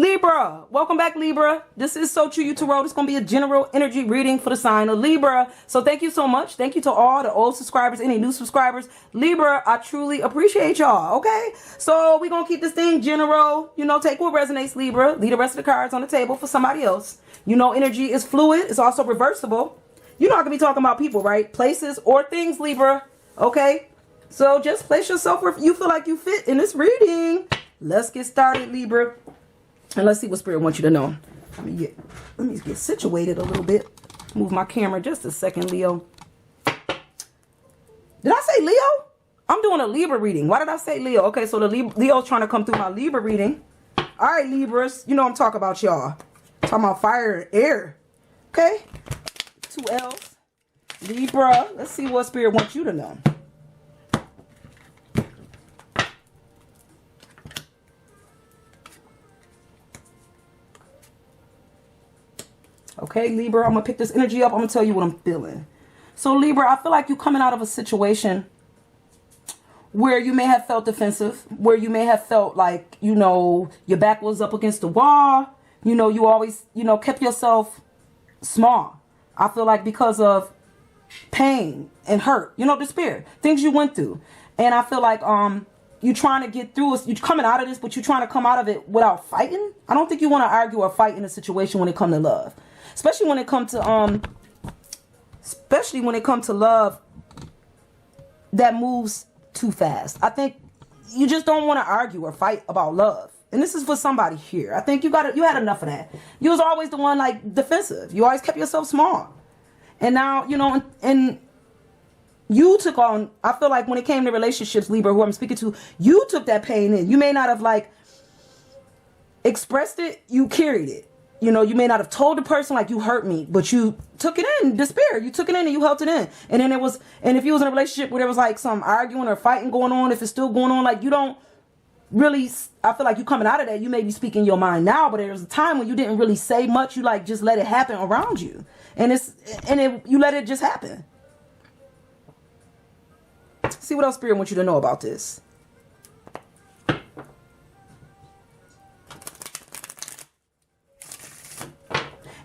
Libra, welcome back, Libra. This is So True You Tarot. It's going to be a general energy reading for the sign of Libra. So thank you so much. Thank you to all the old subscribers, any new subscribers. Libra, I truly appreciate y'all, okay? So we're going to keep this thing general. You know, take what resonates, Libra. Leave the rest of the cards on the table for somebody else. You know, energy is fluid. It's also reversible. You're not going to be talking about people, right? Places or things, Libra, okay? So just place yourself where you feel like you fit in this reading. Let's get started, Libra. And let's see what Spirit wants you to know. Let me get situated a little bit. Move my camera just a second, Leo. Did I say Leo? I'm doing a Libra reading. Why did I say Leo? Okay, so the Leo's trying to come through my Libra reading. All right, Libras. You know I'm talking about y'all. Talking about fire and air. Okay. 2 L's. Libra. Let's see what Spirit wants you to know. Okay, Libra, I'm going to pick this energy up. I'm going to tell you what I'm feeling. So, Libra, I feel like you're coming out of a situation where you may have felt defensive, where you may have felt like, you know, your back was up against the wall. You know, you always, you know, kept yourself small. I feel like because of pain and hurt, you know, despair, things you went through. And I feel like you're trying to get through it. You're coming out of this, but you're trying to come out of it without fighting. I don't think you want to argue or fight in a situation when it comes to love. Especially when it comes to love that moves too fast. I think you just don't want to argue or fight about love. And this is for somebody here. I think you had enough of that. You was always the one like defensive. You always kept yourself small. And now, you know, and you took on, I feel like when it came to relationships, Libra, who I'm speaking to, you took that pain in. You may not have like expressed it, you carried it. You know, you may not have told the person like you hurt me, but you took it in, despair. You took it in and you held it in. And then if you was in a relationship where there was like some arguing or fighting going on, if it's still going on, like you don't really, I feel like you coming out of that, you may be speaking your mind now, but there was a time when you didn't really say much. You like just let it happen around you. And you let it just happen. See what else Spirit wants you to know about this.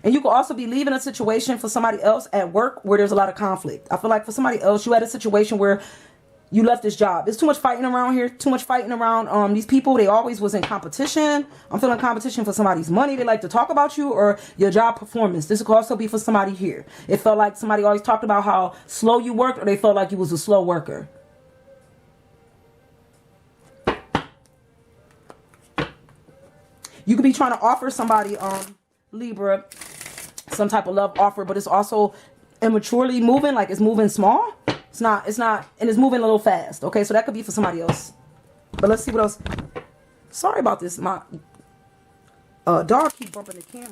And you could also be leaving a situation for somebody else at work where there's a lot of conflict. I feel like for somebody else, you had a situation where you left this job. There's too much fighting around here. Too much fighting around these people. They always was in competition. I'm feeling competition for somebody's money. They like to talk about you or your job performance. This could also be for somebody here. It felt like somebody always talked about how slow you worked, or they felt like you was a slow worker. You could be trying to offer somebody, Libra, some type of love offer, but it's also immaturely moving, like it's moving small. It's not, and it's moving a little fast. Okay, so that could be for somebody else. But let's see what else. Sorry about this. My dog keep bumping the camera.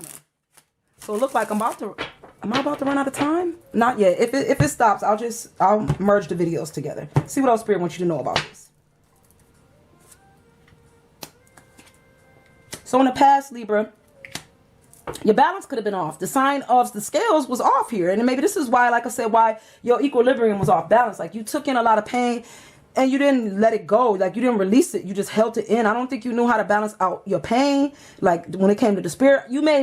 So it looks like am I about to run out of time? Not yet. If it stops, I'll merge the videos together. See what else Spirit wants you to know about this. So in the past, Libra, your balance could have been off. The sign of the scales was off here. And maybe this is why, like I said, why your equilibrium was off balance. Like you took in a lot of pain and you didn't let it go. Like you didn't release it. You just held it in. I don't think you knew how to balance out your pain. Like when it came to the spirit, you may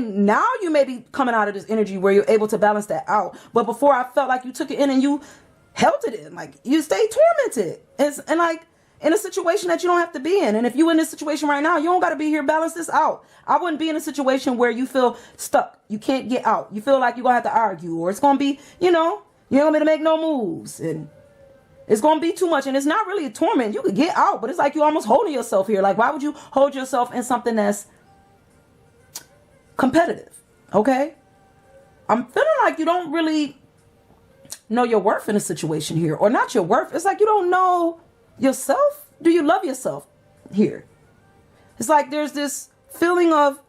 be coming out of this energy where you're able to balance that out. But before, I felt like you took it in and you held it in. Like you stayed tormented. And like, in a situation that you don't have to be in. And if you're in this situation right now, you don't got to be here. Balance this out. I wouldn't be in a situation where you feel stuck. You can't get out. You feel like you're going to have to argue. Or it's going to be, you know, you don't want me to make no moves. And it's going to be too much. And it's not really a torment. You could get out. But it's like you're almost holding yourself here. Like, why would you hold yourself in something that's competitive? Okay? I'm feeling like you don't really know your worth in a situation here. Or not your worth. It's like you don't know yourself. Do you love yourself here? It's like there's this feeling of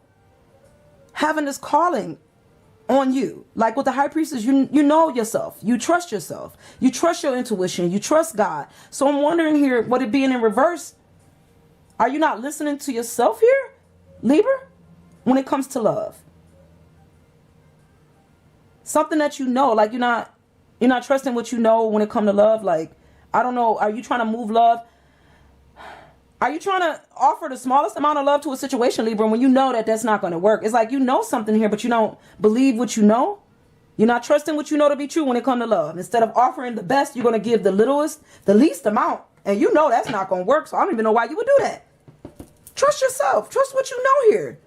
having this calling on you. Like with the high priestess, you know yourself. You trust yourself. You trust your intuition. You trust God. So I'm wondering here, what it being in reverse, are you not listening to yourself here, Libra, when it comes to love? Something that you know, like you're not trusting what you know when it comes to love. Like, I don't know. Are you trying to move love? Are you trying to offer the smallest amount of love to a situation, Libra, when you know that that's not going to work? It's like you know something here, but you don't believe what you know. You're not trusting what you know to be true when it comes to love. Instead of offering the best, you're going to give the least amount. And you know that's not going to work, so I don't even know why you would do that. Trust yourself. Trust what you know here.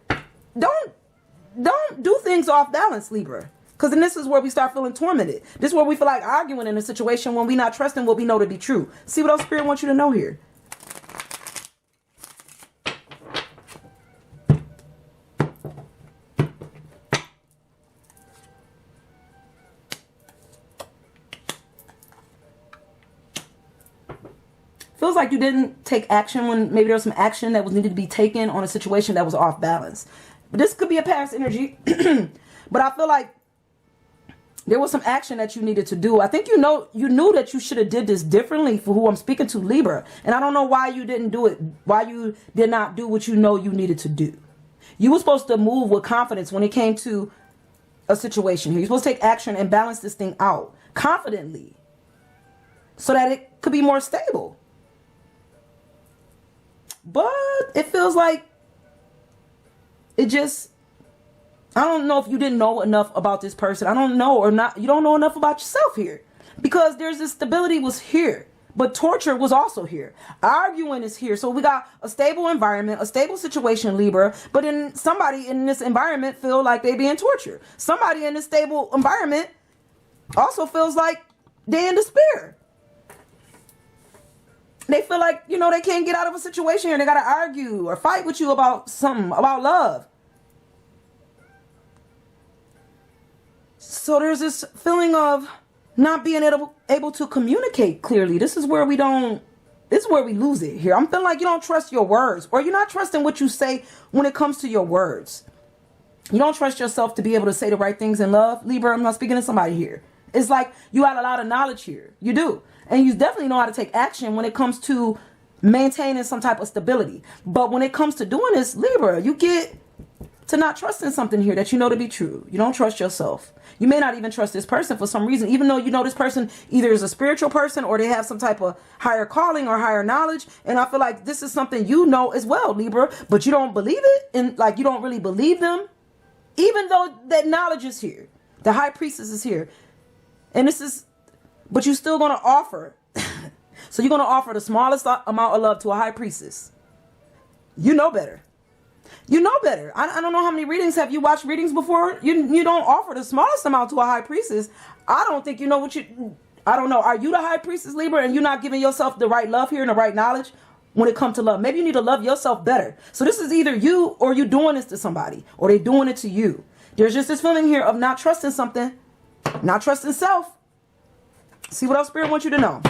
Don't do things off balance, Libra. Because then this is where we start feeling tormented. This is where we feel like arguing in a situation when we're not trusting what we know to be true. See what else Spirit wants you to know here. Feels like you didn't take action when maybe there was some action that was needed to be taken on a situation that was off balance. But this could be a past energy. But I feel like there was some action that you needed to do. I think you knew that you should have did this differently for who I'm speaking to, Libra. And I don't know why you didn't do it. Why you did not do what you know you needed to do. You were supposed to move with confidence when it came to a situation here. You're supposed to take action and balance this thing out confidently so that it could be more stable. But it feels like it just, I don't know if you didn't know enough about this person. I don't know, or not. You don't know enough about yourself here, because there's this stability was here, but torture was also here. Arguing is here. So we got a stable environment, a stable situation, Libra, but then somebody in this environment feel like they being tortured. Somebody in this stable environment also feels like they in despair. They feel like, you know, they can't get out of a situation here. They got to argue or fight with you about something, about love. So there's this feeling of not being able to communicate clearly. This is where we lose it here. I'm feeling like you don't trust your words, or you're not trusting what you say when it comes to your words. You don't trust yourself to be able to say the right things in love. Libra, I'm not speaking to somebody here. It's like you got a lot of knowledge here. You do. And you definitely know how to take action when it comes to maintaining some type of stability. But when it comes to doing this, Libra, you get to not trusting something here that you know to be true. You don't trust yourself. You may not even trust this person for some reason, even though you know this person either is a spiritual person or they have some type of higher calling or higher knowledge. And I feel like this is something you know as well, Libra, but you don't believe it. And like you don't really believe them, even though that knowledge is here. The high priestess is here. And this is, but you're still going to offer. So you're going to offer the smallest amount of love to a high priestess. You know better. You know better. I don't know how many readings. Have you watched readings before? You don't offer the smallest amount to a high priestess. I don't think you know what you... I don't know. Are you the high priestess, Libra, and you're not giving yourself the right love here and the right knowledge when it comes to love? Maybe you need to love yourself better. So this is either you or you doing this to somebody, or they doing it to you. There's just this feeling here of not trusting something, not trusting self. See what else Spirit wants you to know.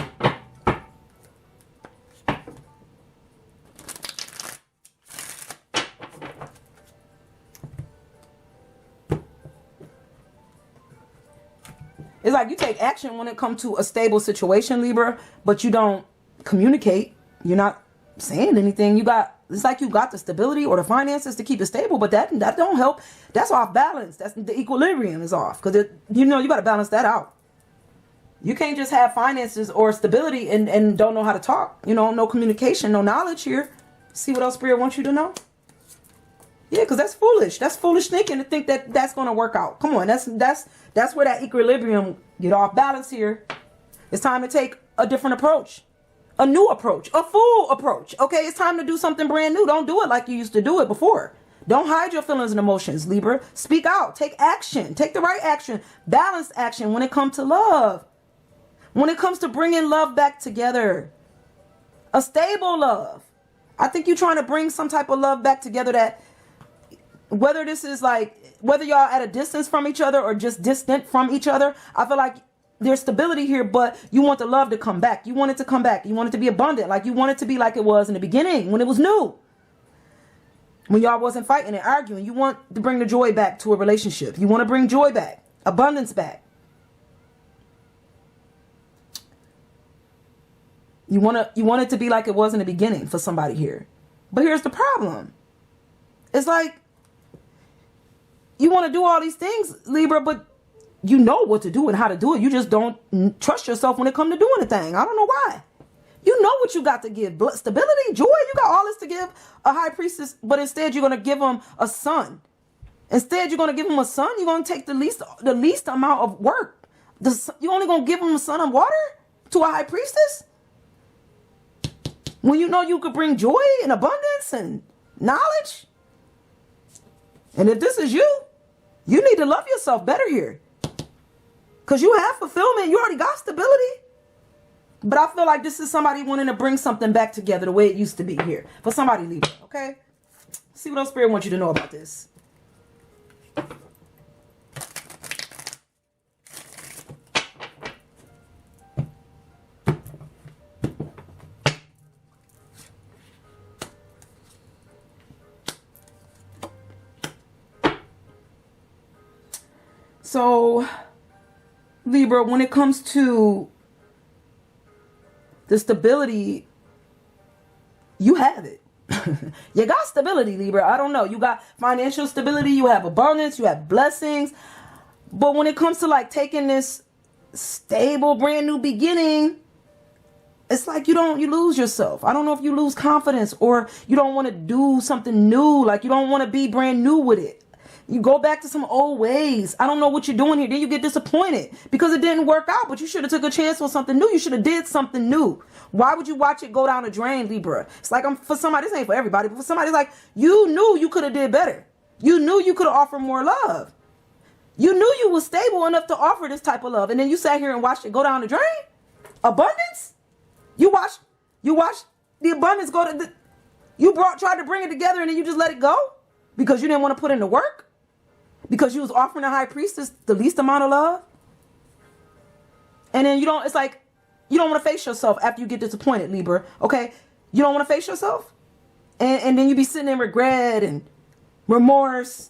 It's like you take action when it comes to a stable situation, Libra, but you don't communicate. You're not saying anything. It's like you got the stability or the finances to keep it stable, but that don't help. That's off balance. That's the equilibrium is off, because you got to balance that out. You can't just have finances or stability and don't know how to talk. No communication, no knowledge here. See what else Spirit wants you to know? Yeah, because that's foolish. That's foolish thinking to think that that's going to work out. Come on, that's where that equilibrium get off balance here. It's time to take a different approach. A new approach. A full approach. Okay, it's time to do something brand new. Don't do it like you used to do it before. Don't hide your feelings and emotions, Libra. Speak out. Take action. Take the right action. Balanced action when it comes to love. When it comes to bringing love back together. A stable love. I think you're trying to bring some type of love back together that, whether this is like, whether y'all at a distance from each other or just distant from each other, I feel like there's stability here, but you want the love to come back. You want it to come back. You want it to be abundant. Like you want it to be like it was in the beginning when it was new. When y'all wasn't fighting and arguing. You want to bring the joy back to a relationship. You want to bring joy back. Abundance back. You want it to be like it was in the beginning for somebody here. But here's the problem. It's like you want to do all these things, Libra, but you know what to do and how to do it. You just don't trust yourself when it comes to doing a thing. I don't know why. You know what you got to give. Stability, joy. You got all this to give a high priestess, but instead you're going to give him a son. Instead, you're going to give him a son. You're going to take the least amount of work. You're only going to give him a son of water to a high priestess? When you know you could bring joy and abundance and knowledge? And if this is you, you need to love yourself better here. Because you have fulfillment. You already got stability. But I feel like this is somebody wanting to bring something back together the way it used to be here. For somebody Libra, okay? See what else Spirit wants you to know about this. So, Libra, when it comes to the stability, you have it. You got stability, Libra. I don't know. You got financial stability. You have abundance. You have blessings. But when it comes to like taking this stable, brand new beginning, it's like you lose yourself. I don't know if you lose confidence or you don't want to do something new. Like you don't want to be brand new with it. You go back to some old ways. I don't know what you're doing here. Then you get disappointed because it didn't work out, but you should have took a chance on something new. You should have did something new. Why would you watch it go down the drain, Libra? It's like for somebody, this ain't for everybody, but for somebody, like you knew you could have did better. You knew you could have offered more love. You knew you were stable enough to offer this type of love. And then you sat here and watched it go down the drain. Abundance. You watched the abundance go to tried to bring it together and then you just let it go because you didn't want to put in the work. Because you was offering the high priestess the least amount of love. And then it's like, you don't want to face yourself after you get disappointed, Libra. Okay? You don't want to face yourself? And then you be sitting in regret and remorse.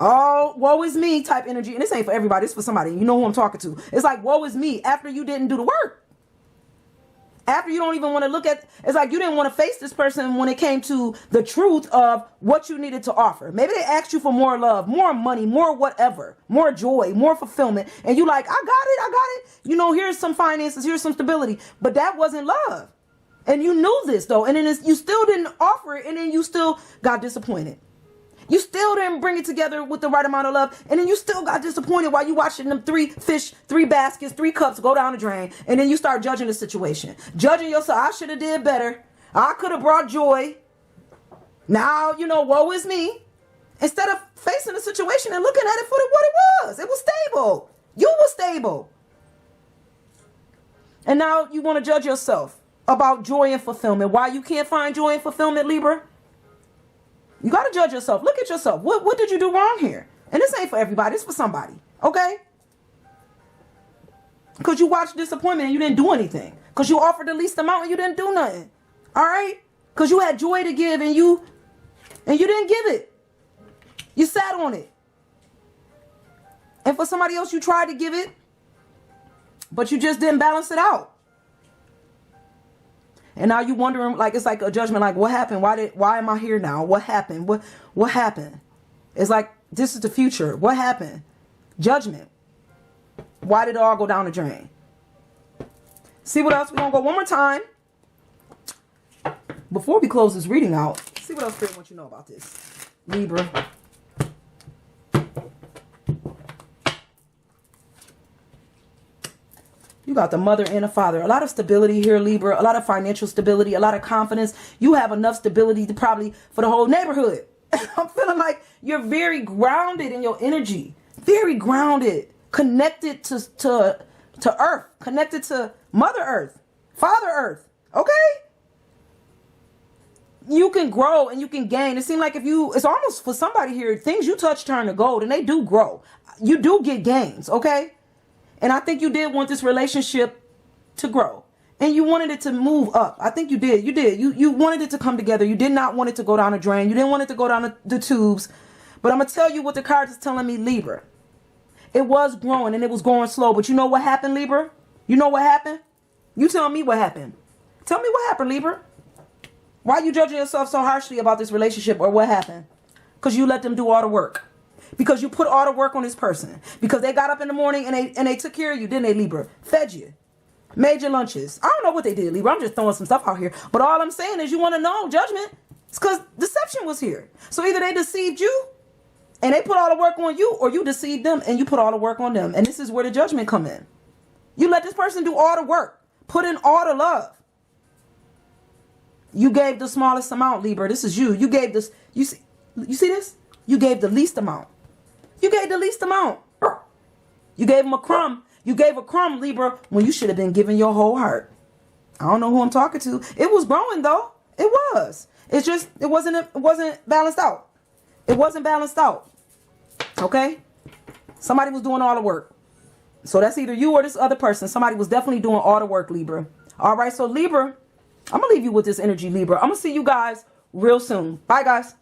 Oh, woe is me type energy. And this ain't for everybody. It's for somebody. You know who I'm talking to. It's like, woe is me after you didn't do the work. After you don't even want to look at, it's like you didn't want to face this person when it came to the truth of what you needed to offer. Maybe they asked you for more love, more money, more whatever, more joy, more fulfillment. And you like, I got it. You know, here's some finances, here's some stability. But that wasn't love. And you knew this though. And then you still didn't offer it. And then you still got disappointed. You still didn't bring it together with the right amount of love. And then you still got disappointed while you watching them 3 fish, 3 baskets, 3 cups go down the drain. And then you start judging the situation. Judging yourself. I should have did better. I could have brought joy. Now, woe is me. Instead of facing the situation and looking at it for what it was. It was stable. You were stable. And now you want to judge yourself about joy and fulfillment. Why you can't find joy and fulfillment, Libra? You got to judge yourself. Look at yourself. What did you do wrong here? And this ain't for everybody. It's for somebody. Okay? Because you watched disappointment and you didn't do anything. Because you offered the least amount and you didn't do nothing. All right? Because you had joy to give and you didn't give it. You sat on it. And for somebody else, you tried to give it, but you just didn't balance it out. And now you wondering, like, it's like a judgment, like, what happened? Why am I here now? What happened? What happened? It's like, this is the future. What happened? Judgment. Why did it all go down the drain? See what else? We're going to go one more time. Before we close this reading out, see what else Spirit wants you to know about this. Libra. You got the mother and the father. A lot of stability here, Libra. A lot of financial stability. A lot of confidence. You have enough stability to probably for the whole neighborhood. I'm feeling like you're very grounded in your energy. Very grounded. Connected to Earth. Connected to Mother Earth. Father Earth. Okay? You can grow and you can gain. It seems like it's almost for somebody here, things you touch turn to gold and they do grow. You do get gains. Okay? And I think you did want this relationship to grow. And you wanted it to move up. I think you did. You did. You wanted it to come together. You did not want it to go down the drain. You didn't want it to go down the tubes. But I'm going to tell you what the cards is telling me, Libra. It was growing and it was going slow. But you know what happened, Libra? You know what happened? You tell me what happened. Tell me what happened, Libra. Why are you judging yourself so harshly about this relationship or what happened? Because you let them do all the work. Because you put all the work on this person. Because they got up in the morning and they took care of you, didn't they, Libra? Fed you. Major lunches. I don't know what they did, Libra. I'm just throwing some stuff out here. But all I'm saying is you want to know judgment. It's because deception was here. So either they deceived you and they put all the work on you, or you deceived them and you put all the work on them. And this is where the judgment come in. You let this person do all the work. Put in all the love. You gave the smallest amount, Libra. This is you. You gave this. You see this? You gave the least amount. You gave the least amount. You gave them a crumb. You gave a crumb, Libra, when you should have been giving your whole heart. I don't know who I'm talking to. It was growing though. It was. It's just it wasn't balanced out. It wasn't balanced out. Okay? Somebody was doing all the work. So that's either you or this other person. Somebody was definitely doing all the work, Libra. All right, so Libra, I'm going to leave you with this energy, Libra. I'm going to see you guys real soon. Bye, guys.